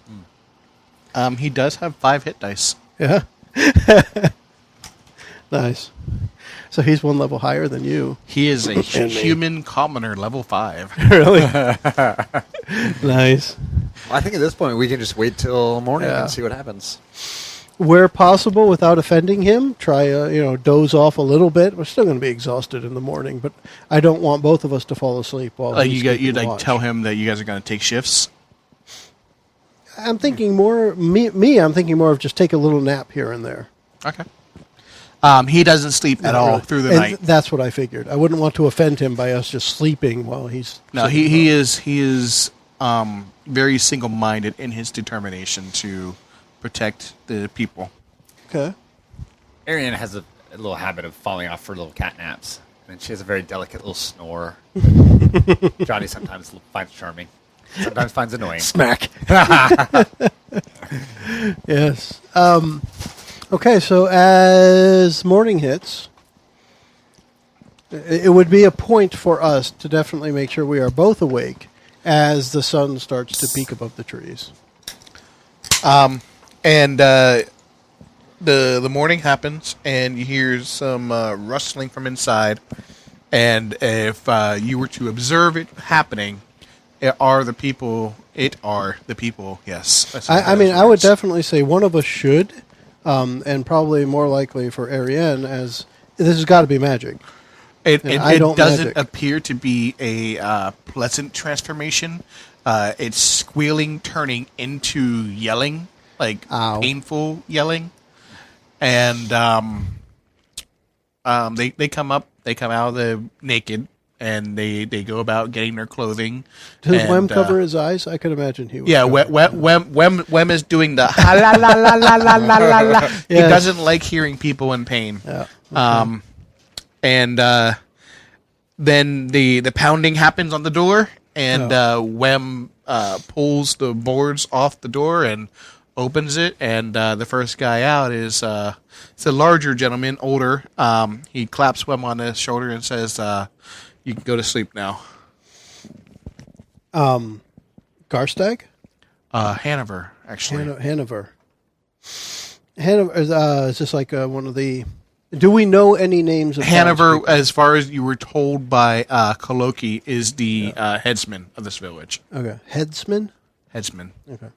He does have 5 hit dice. Yeah. Nice. So he's one level higher than you. He is a human commoner, level 5. Really? Nice. Well, I think at this point we can just wait till morning and see what happens. Where possible, without offending him, try doze off a little bit. We're still going to be exhausted in the morning, but I don't want both of us to fall asleep while you'd tell him that you guys are going to take shifts. I'm thinking more I'm thinking more of just take a little nap here and there. Okay. He doesn't sleep at all through the night. That's what I figured. I wouldn't want to offend him by us just sleeping while he's. No, he is very single-minded in his determination to protect the people. Okay. Ariane has a little habit of falling off for little cat naps, and she has a very delicate little snore. Johnny sometimes finds charming, sometimes finds annoying. Smack. Yes. Okay, so as morning hits, it would be a point for us to definitely make sure we are both awake as the sun starts to peak above the trees. And the morning happens, and you hear some rustling from inside. And if you were to observe it happening, It are the people. Yes. I mean, I would definitely say one of us should, and probably more likely for Ariane, as this has got to be magic. It doesn't magic. appear to be a pleasant transformation. It's squealing, turning into yelling, like Ow. painful yelling, and they come out of the naked, and they go about getting their clothing. Does and, Wem cover his eyes? I could imagine he would. Yeah, Wem is doing the ha la la la la la la la la. Yes. He doesn't like hearing people in pain. Yeah. Okay. And then the pounding happens on the door, and Wem pulls the boards off the door and opens it, and the first guy out is it's a larger gentleman, older. He claps Wem on the shoulder and says, "You can go to sleep now." Garstag? Hanover, actually. Hanover. Hanover is just like one of the... Do we know any names of Hanover, townspeople? as far as you were told by Koloki, is the headsman of this village. Okay. Headsman? Headsman. Okay.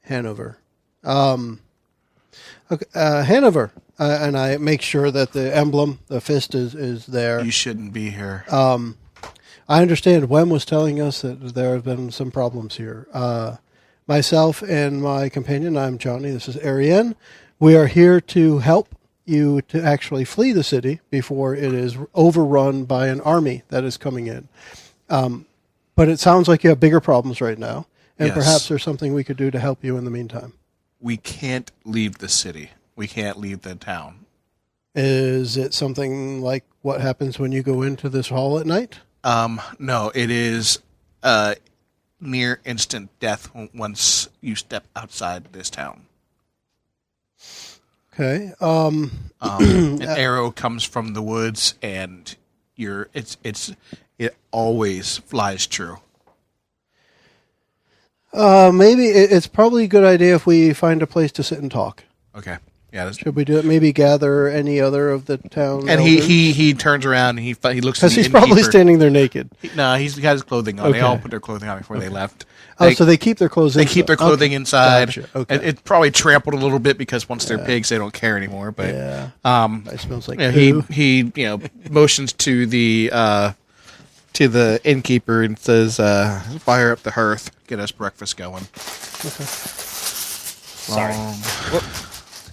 Hanover. Okay, Hanover. And I make sure that the emblem, the fist, is there. You shouldn't be here. I understand Wem was telling us that there have been some problems here. Myself and my companion, I'm Johnny, this is Ariane. We are here to help you to actually flee the city before it is overrun by an army that is coming in. But it sounds like you have bigger problems right now, and Yes. perhaps there's something we could do to help you in the meantime. We can't leave the city. We can't leave the town. Is it something like what happens when you go into this hall at night? No, it is near instant death once you step outside this town. Okay. An arrow comes from the woods, and it always flies true. Maybe it's probably a good idea if we find a place to sit and talk. Okay. Yeah. Should we do it? Maybe gather any other of the town. And he turns around and he looks because at the he's probably innkeeper. standing there naked. No, he's got his clothing on. Okay. They all put their clothing on before they left. Oh, so they keep their clothes. They keep their clothing inside. Gotcha. Okay. It's probably trampled a little bit because once they're pigs, they don't care anymore. But Yeah. It smells like yeah, poo. he motions to the innkeeper and says, "Fire up the hearth, get us breakfast going." Sorry.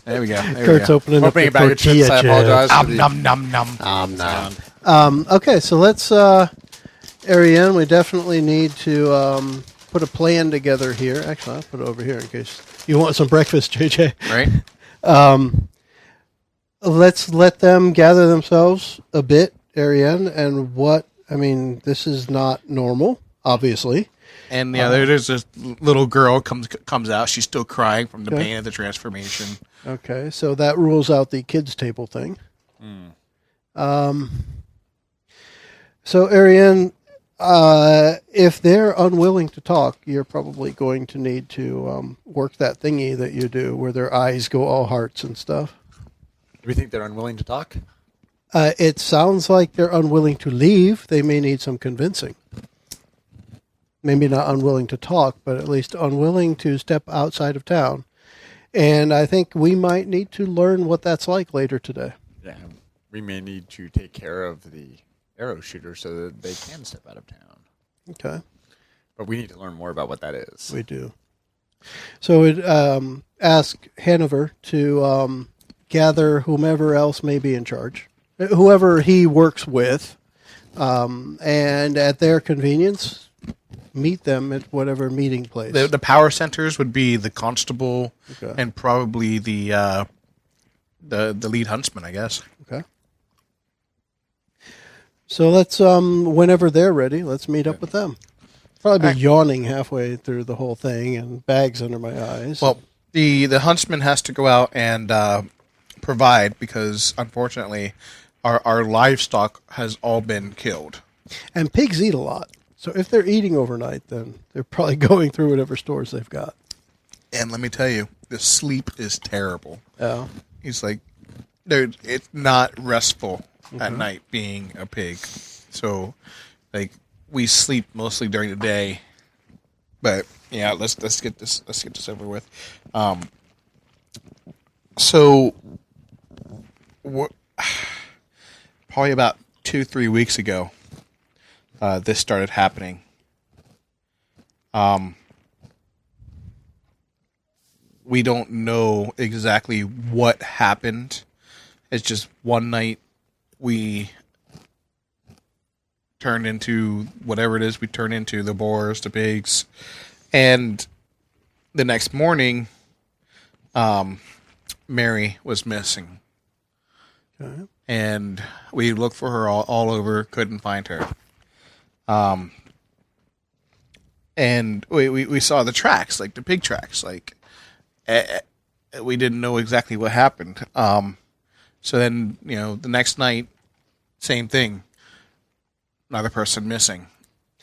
There we go. There Kurt's opening up Opening the a bag of tortilla chips. I chips. apologize. for the- Nom nom nom. Okay, so let's, Ariane, we definitely need to put a plan together here. Actually, I'll put it over here in case you want some breakfast, JJ. Right. Let's let them gather themselves a bit, Ariane, and this is not normal, obviously. And there's this little girl comes out. She's still crying from the pain of the transformation. Okay, so that rules out the kids' table thing. So, Ariane, if they're unwilling to talk, you're probably going to need to work that thingy that you do where their eyes go all hearts and stuff. Do we think they're unwilling to talk? It sounds like they're unwilling to leave. They may need some convincing. Maybe not unwilling to talk, but at least unwilling to step outside of town. And I think we might need to learn what that's like later today. Yeah. We may need to take care of the arrow shooter so that they can step out of town. Okay, But we need to learn more about what that is. we do. So we'd ask Hanover to gather whomever else may be in charge, whoever he works with, and at their convenience, meet them at whatever meeting place. The power centers would be the constable Okay. and probably the lead huntsman, I guess. Okay. So let's, whenever they're ready, let's meet up with them. Probably be yawning halfway through the whole thing and bags under my eyes. Well, the huntsman has to go out and provide because, unfortunately, our livestock has all been killed. And pigs eat a lot. So if they're eating overnight, then they're probably going through whatever stores they've got. And let me tell you, the sleep is terrible. Yeah. He's like, dude, it's not restful at night being a pig. So, like, we sleep mostly during the day. But yeah, let's get this over with. So, probably about 2-3 weeks ago, this started happening. We don't know exactly what happened. It's just one night we turned into whatever it is we turn into, the boars, the pigs. And the next morning, Mary was missing. Okay. And we looked for her all over, couldn't find her. And we saw the tracks, like the pig tracks. Like, we didn't know exactly what happened. So then, the next night, same thing. Another person missing.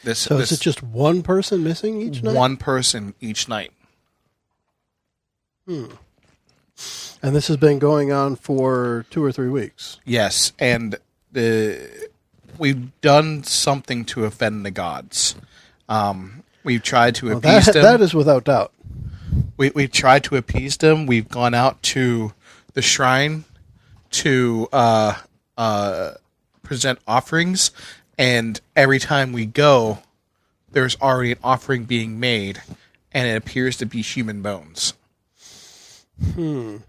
Is it just one person missing each night? One person each night. And this has been going on for 2 or 3 weeks. Yes, and we've done something to offend the gods. We've tried to appease them. That is without doubt. We've tried to appease them. We've gone out to the shrine to present offerings. And every time we go, there's already an offering being made, and it appears to be human bones. Does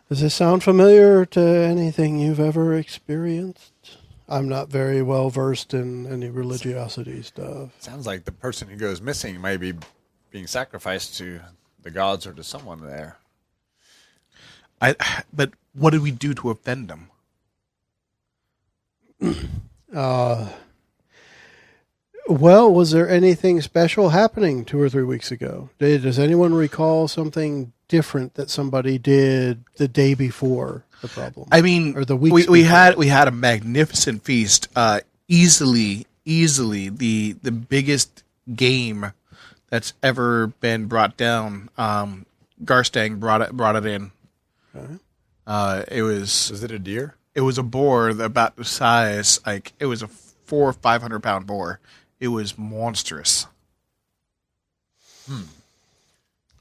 this sound familiar to anything you've ever experienced? I'm not very well versed in any religiosity stuff. Sounds like the person who goes missing may be being sacrificed to the gods or to someone there. But what did we do to offend them? Well, was there anything special happening 2 or 3 weeks ago? Does anyone recall something different that somebody did the day before the problem? I mean, or the weeks we had a magnificent feast. Easily the biggest game that's ever been brought down. Garstang brought it in. Okay. Was it a deer? It was a boar about the size, like it was a 400 or 500 pound boar. It was monstrous.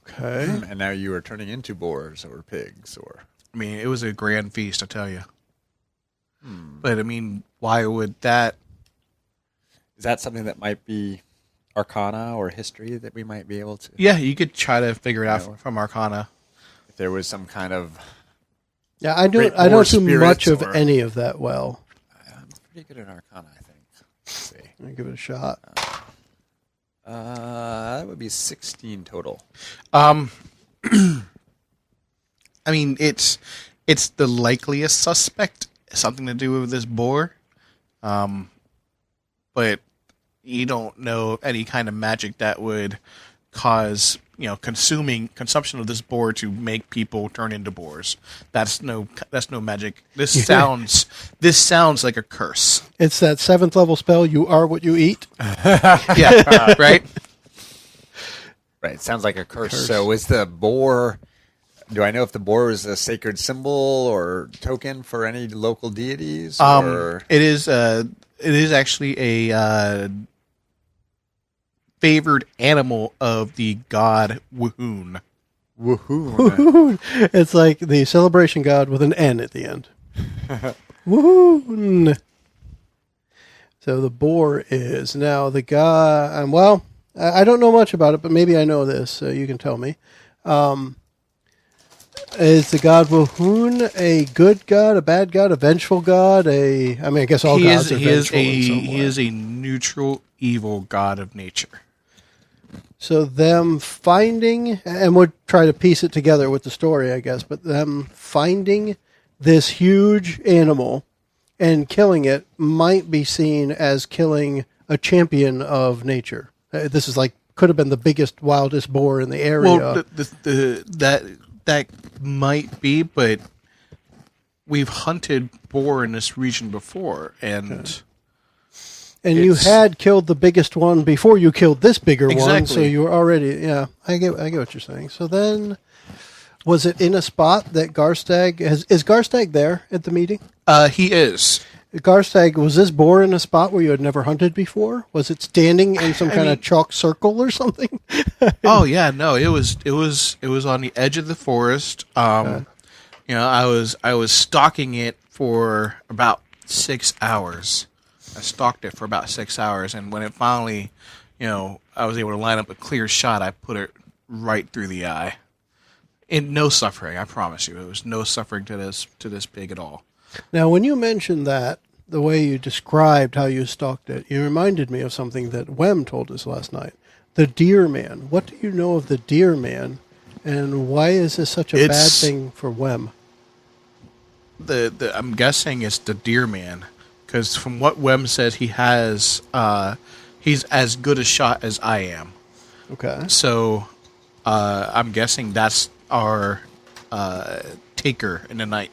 Okay. And now you are turning into boars or pigs, or I mean, it was a grand feast, I tell you. But I mean, why would that? Is that something that might be Arcana or history that we might be able to? Yeah, you could try to figure it out from Arcana. If there was some kind of I don't do much of any of that well. I'm pretty good at Arcana, I think. Let's see. I'll give it a shot. That would be 16 total. I mean, it's the likeliest suspect, something to do with this boar. But you don't know of any kind of magic that would cause, consumption of this boar to make people turn into boars. That's no magic. This sounds like a curse. It's that 7th level spell, you are what you eat. Yeah, right? Right, it sounds like a curse. So is the boar, do I know if the boar is a sacred symbol or token for any local deities? Or? It is actually a favored animal of the god Woohoon. Woohoo. It's like the celebration god with an N at the end. Woohoon. So the boar is now the god. Well, I don't know much about it, but maybe I know this. So you can tell me. Is the god Woohoon a good god, a bad god, a vengeful god? I guess all gods are vengeful in some way. He is a neutral, evil god of nature. So them finding, and we'll try to piece it together with the story, I guess, but them finding this huge animal and killing it might be seen as killing a champion of nature. This is could have been the biggest, wildest boar in the area. Well, that might be, but we've hunted boar in this region before, and... Okay. And you had killed the biggest one before you killed this bigger one, so you were already... Yeah, I get what you're saying. So then, was it in a spot that Garstag... Is Garstag there at the meeting? He is. Garstag, was this boar in a spot where you had never hunted before? Was it standing in some kind of chalk circle or something? Oh yeah, no, it was on the edge of the forest. You know, I was stalking it for about 6 hours. I stalked it for about 6 hours, and when it finally, you know, I was able to line up a clear shot, I put it right through the eye. And no suffering, I promise you. It was no suffering to this pig at all. Now, when you mentioned that, the way you described how you stalked it, you reminded me of something that Wem told us last night. The Deer Man. What do you know of the Deer Man, and why is this such a bad thing for Wem? I'm guessing it's the Deer Man, because from what Wem says, he's as good a shot as I am. Okay. So I'm guessing that's our taker in the night.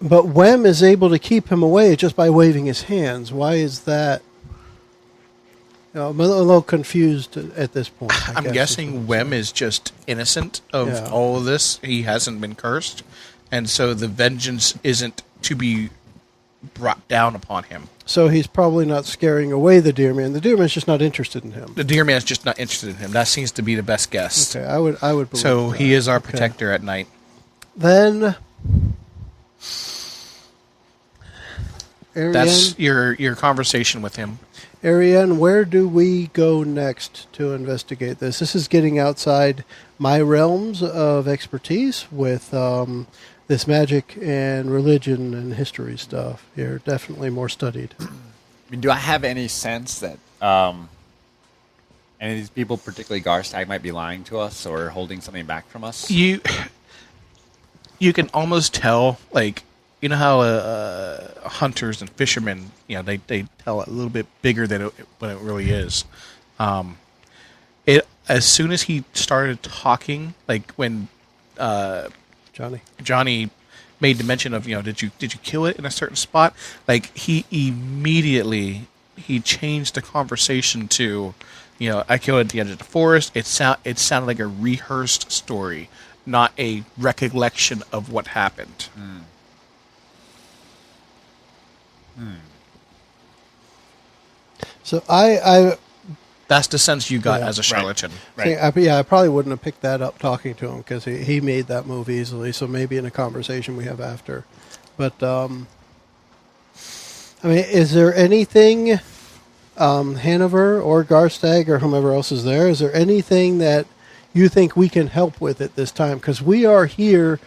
But Wem is able to keep him away just by waving his hands. Why is that? You know, I'm a little confused at this point. I'm guessing Wem is just innocent of all of this. He hasn't been cursed, and so the vengeance isn't to be brought down upon him. So he's probably not scaring away the Deer Man. The Deer Man's just not interested in him. The Deer Man's just not interested in him. That seems to be the best guess. Okay, I would believe so that. he is our protector at night. Then, Ariane, that's your conversation with him. Ariane, where do we go next to investigate this? This is getting outside my realms of expertise with this magic and religion and history stuff. You're definitely more studied. I mean, do I have any sense that any of these people, particularly Garstag, might be lying to us or holding something back from us? You can almost tell, like, you know how hunters and fishermen, you know, they tell a little bit bigger than what it really is. As soon as he started talking, like when Johnny made the mention of, you know, did you kill it in a certain spot? Like, he immediately changed the conversation to, you know, I killed it at the edge of the forest. It sounded like a rehearsed story, not a recollection of what happened. So I That's the sense you got as a charlatan. Right. I probably wouldn't have picked that up talking to him because he made that move easily. So maybe in a conversation we have after. But, I mean, is there anything, Hanover or Garstag or whomever else is there anything that you think we can help with at this time? Because we are here,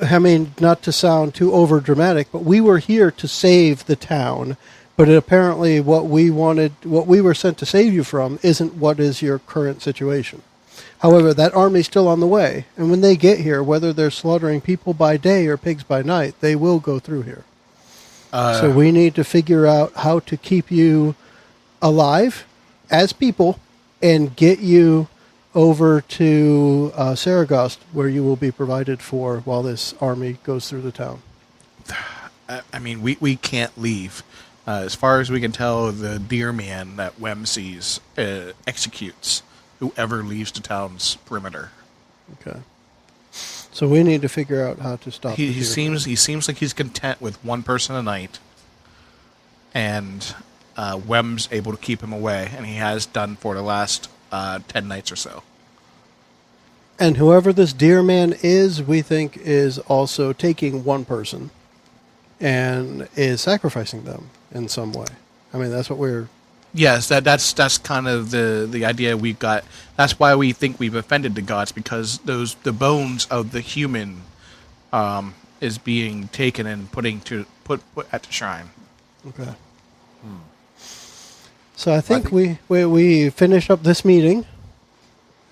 I mean, not to sound too over dramatic, but we were here to save the town. But apparently what we were sent to save you from isn't what is your current situation. However, that army's still on the way. And when they get here, whether they're slaughtering people by day or pigs by night, they will go through here. So we need to figure out how to keep you alive as people and get you over to Saragost, where you will be provided for while this army goes through the town. I mean, we can't leave. As far as we can tell, the Deer Man that Wem sees executes whoever leaves the town's perimeter. Okay. So we need to figure out how to stop. He seems like he's content with one person a night, and Wem's able to keep him away, and he has done for the last 10 nights or so. And whoever this Deer Man is, we think is also taking one person and is sacrificing them in some way. I mean, that's what we're... Yes, that's kind of the idea we've got. That's why we think we've offended the gods, because the bones of the human is being taken and put at the shrine. Okay. So I think we finish up this meeting,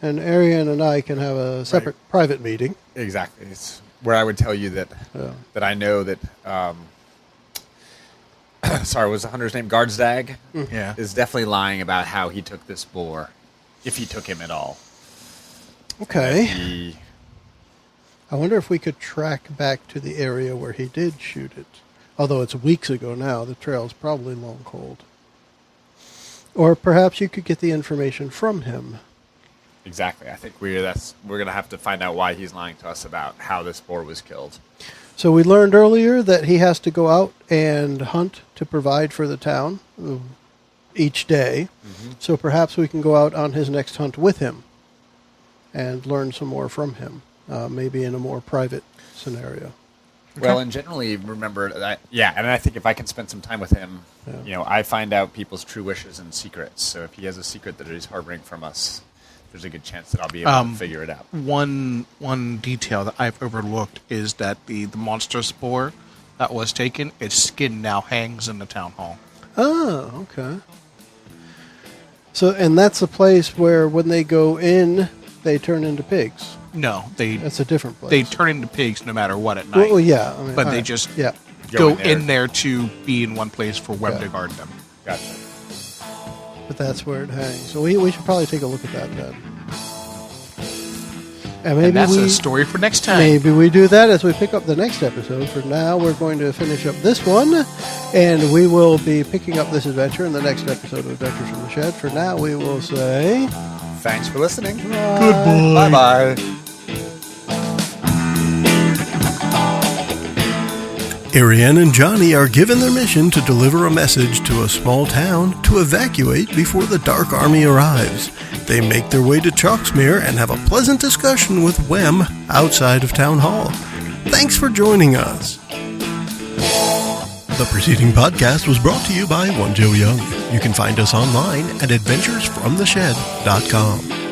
and Ariane and I can have a separate private meeting. Exactly. It's where I would tell you that that I know that... sorry, was the hunter's name Garstag? Yeah. Is definitely lying about how he took this boar, if he took him at all. Okay. I wonder if we could track back to the area where he did shoot it. Although it's weeks ago now, the trail's probably long cold. Or perhaps you could get the information from him. Exactly. I think we're going to have to find out why he's lying to us about how this boar was killed. So we learned earlier that he has to go out and hunt to provide for the town each day. Mm-hmm. So perhaps we can go out on his next hunt with him and learn some more from him, maybe in a more private scenario. Well, and generally, remember that, and I think if I can spend some time with him, I find out people's true wishes and secrets. So if he has a secret that he's harboring from us, there's a good chance that I'll be able to figure it out. One detail that I've overlooked is that the monster spore that was taken, its skin now hangs in the town hall. Oh, okay. So, and that's a place where when they go in, they turn into pigs. No, that's a different place. They turn into pigs no matter what at night. Well, yeah. But they just go in there to be in one place for Wem to guard them. Gotcha. But that's where it hangs. So we should probably take a look at that then. And maybe that's a story for next time. Maybe we do that as we pick up the next episode. For now, we're going to finish up this one, and we will be picking up this adventure in the next episode of Adventures from the Shed. For now, we will say... Thanks for listening. Bye. Goodbye. Bye-bye. Ariane and Johnny are given their mission to deliver a message to a small town to evacuate before the Dark Army arrives. They make their way to Chalksmere and have a pleasant discussion with Wem outside of Town Hall. Thanks for joining us. The preceding podcast was brought to you by One Joe Young. You can find us online at adventuresfromtheshed.com.